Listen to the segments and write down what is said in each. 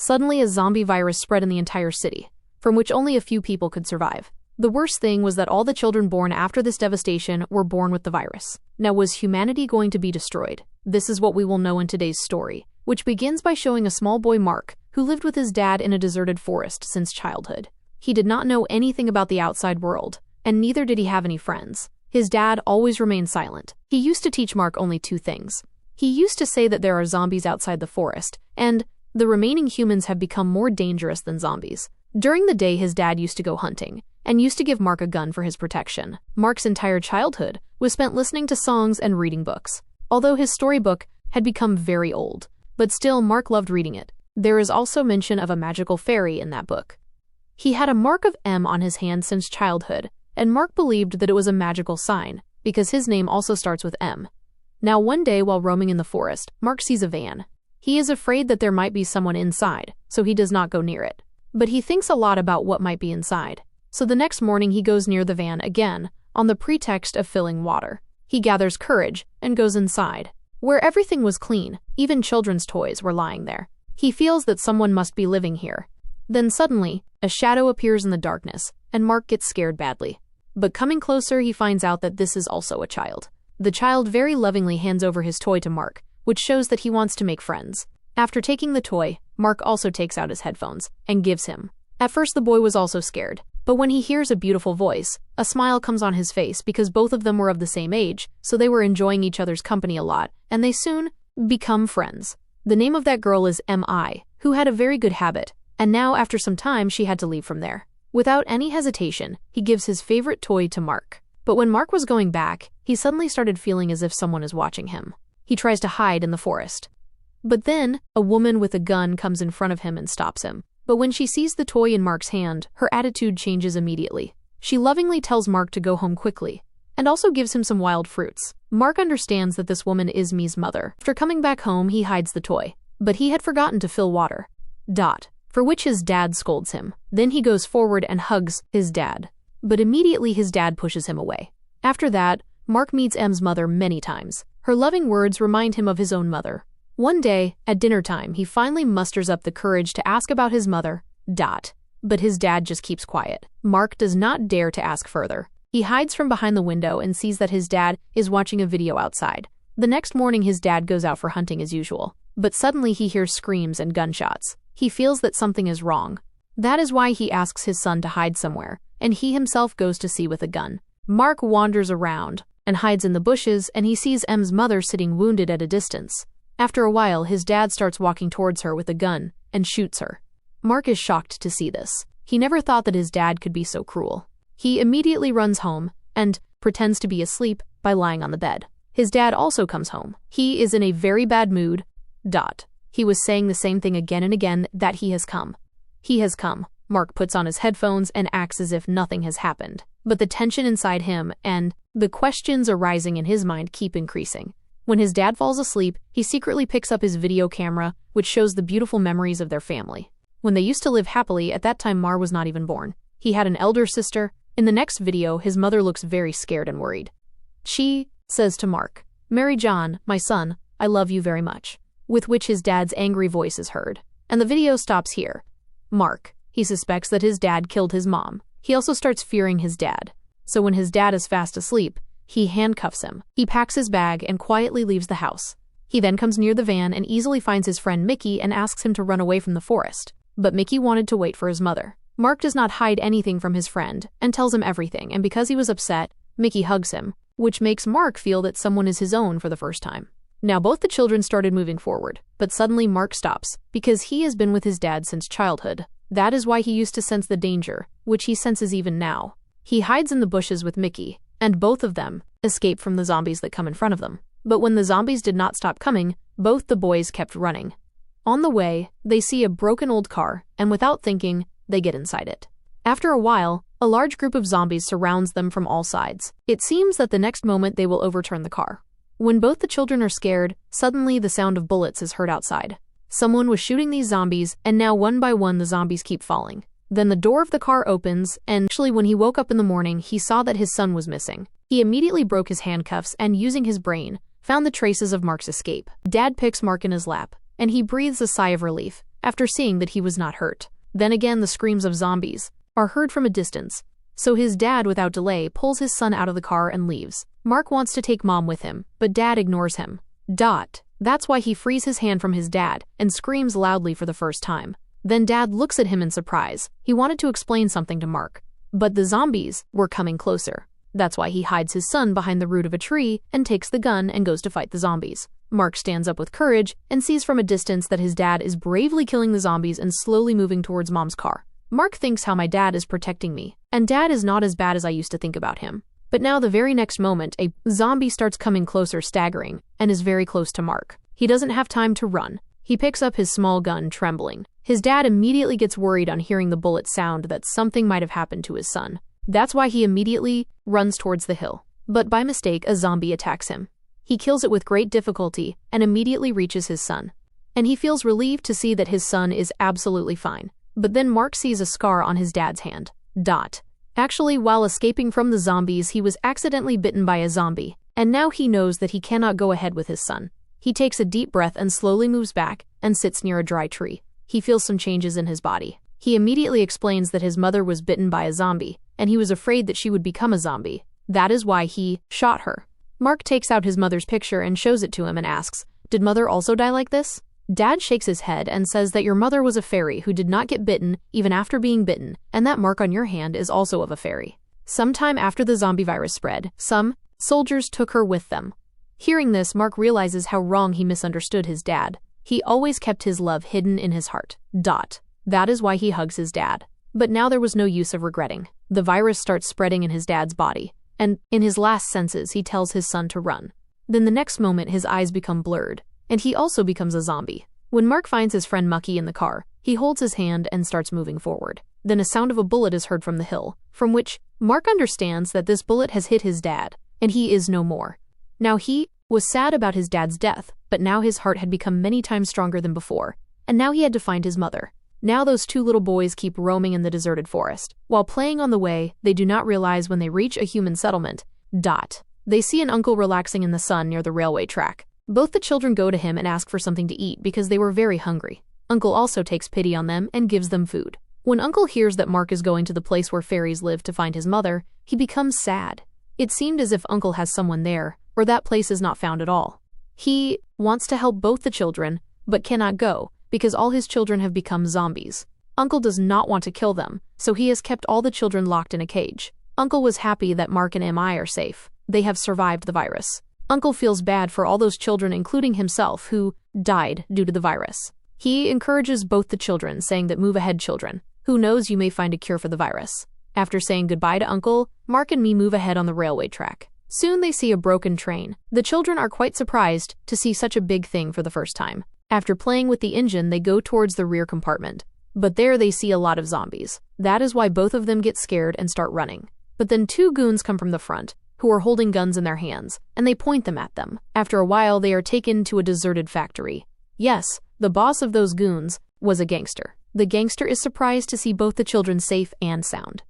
Suddenly a zombie virus spread in the entire city, from which only a few people could survive. The worst thing was that all the children born after this devastation were born with the virus. Now, was humanity going to be destroyed? This is what we will know in today's story, which begins by showing a small boy, Mark, who lived with his dad in a deserted forest since childhood. He did not know anything about the outside world, and neither did he have any friends. His dad always remained silent. He used to teach Mark only two things. He used to say that there are zombies outside the forest, and the remaining humans have become more dangerous than zombies. During the day, his dad used to go hunting, and used to give Mark a gun for his protection. Mark's entire childhood was spent listening to songs and reading books. Although his storybook had become very old, but still Mark loved reading it. There is also mention of a magical fairy in that book. He had a mark of M on his hand since childhood, and Mark believed that it was a magical sign, because his name also starts with M. Now one day while roaming in the forest, Mark sees a van. He is afraid that there might be someone inside, so he does not go near it. But he thinks a lot about what might be inside. So the next morning he goes near the van again, on the pretext of filling water. He gathers courage and goes inside, where everything was clean, even children's toys were lying there. He feels that someone must be living here. Then suddenly, a shadow appears in the darkness, and Mark gets scared badly. But coming closer, he finds out that this is also a child. The child very lovingly hands over his toy to Mark, which shows that he wants to make friends. After taking the toy, Mark also takes out his headphones and gives him. At first the boy was also scared, but when he hears a beautiful voice, a smile comes on his face because both of them were of the same age, so they were enjoying each other's company a lot, and they soon become friends. The name of that girl is M.I., who had a very good habit, and now after some time she had to leave from there. Without any hesitation, he gives his favorite toy to Mark. But when Mark was going back, he suddenly started feeling as if someone is watching him. He tries to hide in the forest. But then, a woman with a gun comes in front of him and stops him. But when she sees the toy in Mark's hand, her attitude changes immediately. She lovingly tells Mark to go home quickly, and also gives him some wild fruits. Mark understands that this woman is Mi's mother. After coming back home, he hides the toy, but he had forgotten to fill water. For which his dad scolds him. Then he goes forward and hugs his dad, but immediately his dad pushes him away. After that, Mark meets M's mother many times. Her loving words remind him of his own mother. One day, at dinner time, he finally musters up the courage to ask about his mother. But his dad just keeps quiet. Mark does not dare to ask further. He hides from behind the window and sees that his dad is watching a video outside. The next morning his dad goes out for hunting as usual, but suddenly he hears screams and gunshots. He feels that something is wrong. That is why he asks his son to hide somewhere, and he himself goes to see with a gun. Mark wanders around and hides in the bushes, and he sees M's mother sitting wounded at a distance. After a while, his dad starts walking towards her with a gun and shoots her. Mark is shocked to see this. He never thought that his dad could be so cruel. He immediately runs home and pretends to be asleep by lying on the bed. His dad also comes home. He is in a very bad mood. He was saying the same thing again and again, that he has come. He has come. Mark puts on his headphones and acts as if nothing has happened. But the tension inside him and the questions arising in his mind keep increasing. When his dad falls asleep, he secretly picks up his video camera, which shows the beautiful memories of their family. When they used to live happily, at that time Mar was not even born. He had an elder sister. In the next video, his mother looks very scared and worried. She says to Mark, "Mary John, my son, I love you very much." With which his dad's angry voice is heard. And the video stops here. Mark, he suspects that his dad killed his mom. He also starts fearing his dad. So when his dad is fast asleep, he handcuffs him. He packs his bag and quietly leaves the house. He then comes near the van and easily finds his friend Mickey and asks him to run away from the forest. But Mickey wanted to wait for his mother. Mark does not hide anything from his friend and tells him everything, and because he was upset, Mickey hugs him, which makes Mark feel that someone is his own for the first time. Now both the children started moving forward, but suddenly Mark stops, because he has been with his dad since childhood. That is why he used to sense the danger, which he senses even now. He hides in the bushes with Mickey, and both of them escape from the zombies that come in front of them. But when the zombies did not stop coming, both the boys kept running. On the way, they see a broken old car, and without thinking, they get inside it. After a while, a large group of zombies surrounds them from all sides. It seems that the next moment they will overturn the car. When both the children are scared, suddenly the sound of bullets is heard outside. Someone was shooting these zombies, and now one by one the zombies keep falling. Then the door of the car opens, and actually when he woke up in the morning, he saw that his son was missing. He immediately broke his handcuffs and, using his brain, found the traces of Mark's escape. Dad picks Mark in his lap, and he breathes a sigh of relief, after seeing that he was not hurt. Then again, the screams of zombies are heard from a distance. So his dad, without delay, pulls his son out of the car and leaves. Mark wants to take mom with him, but dad ignores him. That's why he frees his hand from his dad and screams loudly for the first time. Then dad looks at him in surprise. He wanted to explain something to Mark, but the zombies were coming closer. That's why he hides his son behind the root of a tree and takes the gun and goes to fight the zombies. Mark stands up with courage and sees from a distance that his dad is bravely killing the zombies and slowly moving towards mom's car. Mark thinks how my dad is protecting me, and dad is not as bad as I used to think about him. But now the very next moment, a zombie starts coming closer, staggering, and is very close to Mark. He doesn't have time to run. He picks up his small gun, trembling. His dad immediately gets worried on hearing the bullet sound that something might have happened to his son. That's why he immediately runs towards the hill. But by mistake, a zombie attacks him. He kills it with great difficulty and immediately reaches his son. And he feels relieved to see that his son is absolutely fine. But then Mark sees a scar on his dad's hand. Actually, while escaping from the zombies, he was accidentally bitten by a zombie, and now he knows that he cannot go ahead with his son. He takes a deep breath and slowly moves back and sits near a dry tree. He feels some changes in his body. He immediately explains that his mother was bitten by a zombie, and he was afraid that she would become a zombie. That is why he shot her. Mark takes out his mother's picture and shows it to him and asks, "Did mother also die like this?" Dad shakes his head and says that your mother was a fairy who did not get bitten even after being bitten, and that mark on your hand is also of a fairy. Sometime after the zombie virus spread, some soldiers took her with them. Hearing this, Mark realizes how wrong he misunderstood his dad. He always kept his love hidden in his heart. That is why he hugs his dad. But now there was no use of regretting. The virus starts spreading in his dad's body, and in his last senses, he tells his son to run. Then the next moment, his eyes become blurred, and he also becomes a zombie. When Mark finds his friend Mucky in the car, he holds his hand and starts moving forward. Then a sound of a bullet is heard from the hill, from which Mark understands that this bullet has hit his dad, and he is no more. Now he was sad about his dad's death, but now his heart had become many times stronger than before, and now he had to find his mother. Now those two little boys keep roaming in the deserted forest. While playing on the way, they do not realize when they reach a human settlement. They see an uncle relaxing in the sun near the railway track. Both the children go to him and ask for something to eat because they were very hungry. Uncle also takes pity on them and gives them food. When Uncle hears that Mark is going to the place where fairies live to find his mother, he becomes sad. It seemed as if Uncle has someone there, or that place is not found at all. He wants to help both the children, but cannot go, because all his children have become zombies. Uncle does not want to kill them, so he has kept all the children locked in a cage. Uncle was happy that Mark and MI are safe. They have survived the virus. Uncle feels bad for all those children, including himself, who died due to the virus. He encourages both the children, saying that move ahead, children. Who knows, you may find a cure for the virus. After saying goodbye to Uncle, Mark and me move ahead on the railway track. Soon they see a broken train. The children are quite surprised to see such a big thing for the first time. After playing with the engine, they go towards the rear compartment. But there they see a lot of zombies. That is why both of them get scared and start running. But then two goons come from the front, who are holding guns in their hands, and they point them at them. After a while, they are taken to a deserted factory. Yes, the boss of those goons was a gangster. The gangster is surprised to see both the children safe and sound.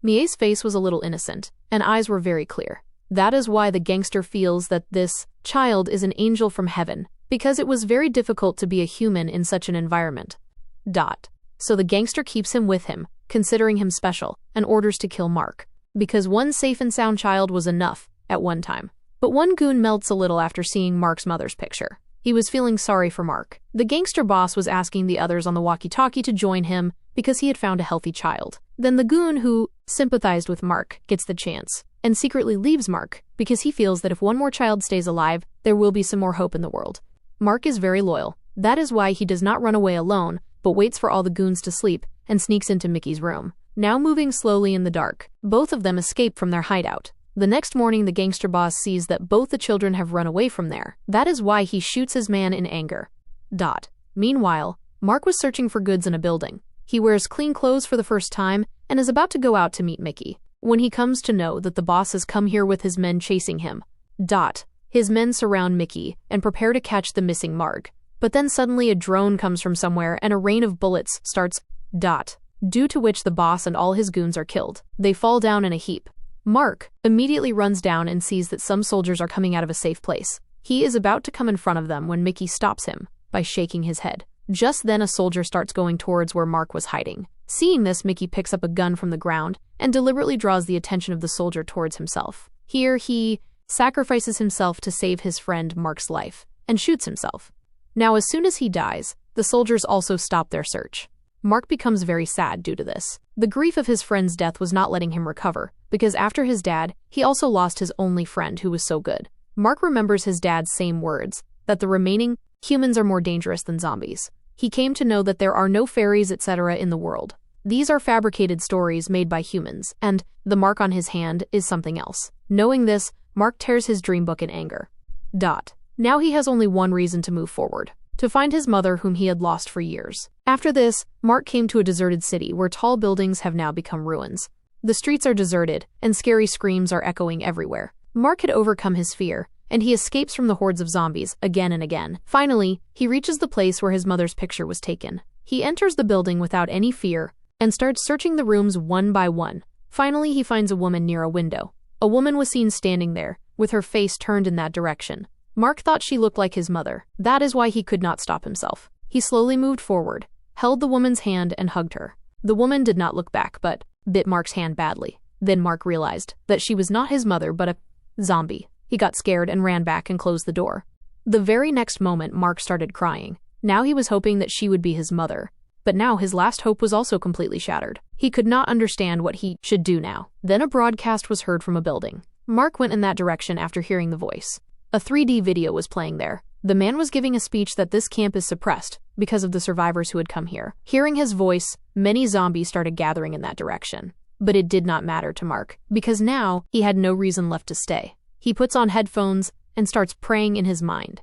Mie's face was a little innocent, and eyes were very clear. That is why the gangster feels that this child is an angel from heaven, because it was very difficult to be a human in such an environment. So the gangster keeps him with him, considering him special, and orders to kill Mark, because one safe and sound child was enough at one time. But one goon melts a little after seeing Mark's mother's picture. He was feeling sorry for Mark. The gangster boss was asking the others on the walkie-talkie to join him because he had found a healthy child. Then the goon who sympathized with Mark gets the chance and secretly leaves Mark because he feels that if one more child stays alive, there will be some more hope in the world. Mark is very loyal. That is why he does not run away alone, but waits for all the goons to sleep and sneaks into Mickey's room. Now moving slowly in the dark, both of them escape from their hideout. The next morning, the gangster boss sees that both the children have run away from there. That is why he shoots his man in anger. Meanwhile, Mark was searching for goods in a building. He wears clean clothes for the first time and is about to go out to meet Mickey, when he comes to know that the boss has come here with his men chasing him. His men surround Mickey and prepare to catch the missing Mark. But then suddenly a drone comes from somewhere and a rain of bullets starts. Due to which the boss and all his goons are killed. They fall down in a heap. Mark immediately runs down and sees that some soldiers are coming out of a safe place. He is about to come in front of them when Mickey stops him by shaking his head. Just then a soldier starts going towards where Mark was hiding. Seeing this, Mickey picks up a gun from the ground and deliberately draws the attention of the soldier towards himself. Here he sacrifices himself to save his friend Mark's life and shoots himself. Now as soon as he dies, the soldiers also stop their search. Mark becomes very sad due to this. The grief of his friend's death was not letting him recover, because after his dad, he also lost his only friend who was so good. Mark remembers his dad's same words, that the remaining humans are more dangerous than zombies. He came to know that there are no fairies, etc. in the world. These are fabricated stories made by humans, and the mark on his hand is something else. Knowing this, Mark tears his dream book in anger. Now he has only one reason to move forward: to find his mother, whom he had lost for years. After this, Mark came to a deserted city where tall buildings have now become ruins. The streets are deserted, and scary screams are echoing everywhere. Mark had overcome his fear, and he escapes from the hordes of zombies again and again. Finally, he reaches the place where his mother's picture was taken. He enters the building without any fear and starts searching the rooms one by one. Finally, he finds a woman near a window. A woman was seen standing there, with her face turned in that direction. Mark thought she looked like his mother. That is why he could not stop himself. He slowly moved forward, held the woman's hand and hugged her. The woman did not look back, but bit Mark's hand badly. Then Mark realized that she was not his mother, but a zombie. He got scared and ran back and closed the door. The very next moment, Mark started crying. Now he was hoping that she would be his mother. But now his last hope was also completely shattered. He could not understand what he should do now. Then a broadcast was heard from a building. Mark went in that direction after hearing the voice. A 3D video was playing there. The man was giving a speech that this camp is suppressed because of the survivors who had come here. Hearing his voice, many zombies started gathering in that direction. But it did not matter to Mark, because now he had no reason left to stay. He puts on headphones and starts praying in his mind.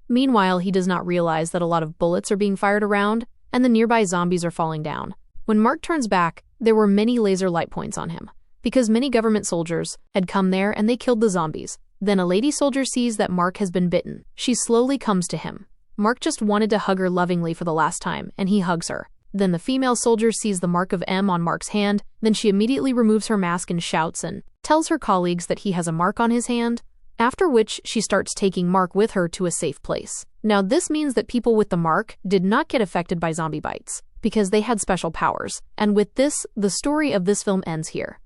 Meanwhile, he does not realize that a lot of bullets are being fired around and the nearby zombies are falling down. When Mark turns back, there were many laser light points on him, because many government soldiers had come there and they killed the zombies. Then a lady soldier sees that Mark has been bitten. She slowly comes to him. Mark just wanted to hug her lovingly for the last time, and he hugs her. Then the female soldier sees the mark of M on Mark's hand. Then she immediately removes her mask and shouts and tells her colleagues that he has a mark on his hand, after which she starts taking Mark with her to a safe place. Now this means that people with the mark did not get affected by zombie bites, because they had special powers. And with this, the story of this film ends here.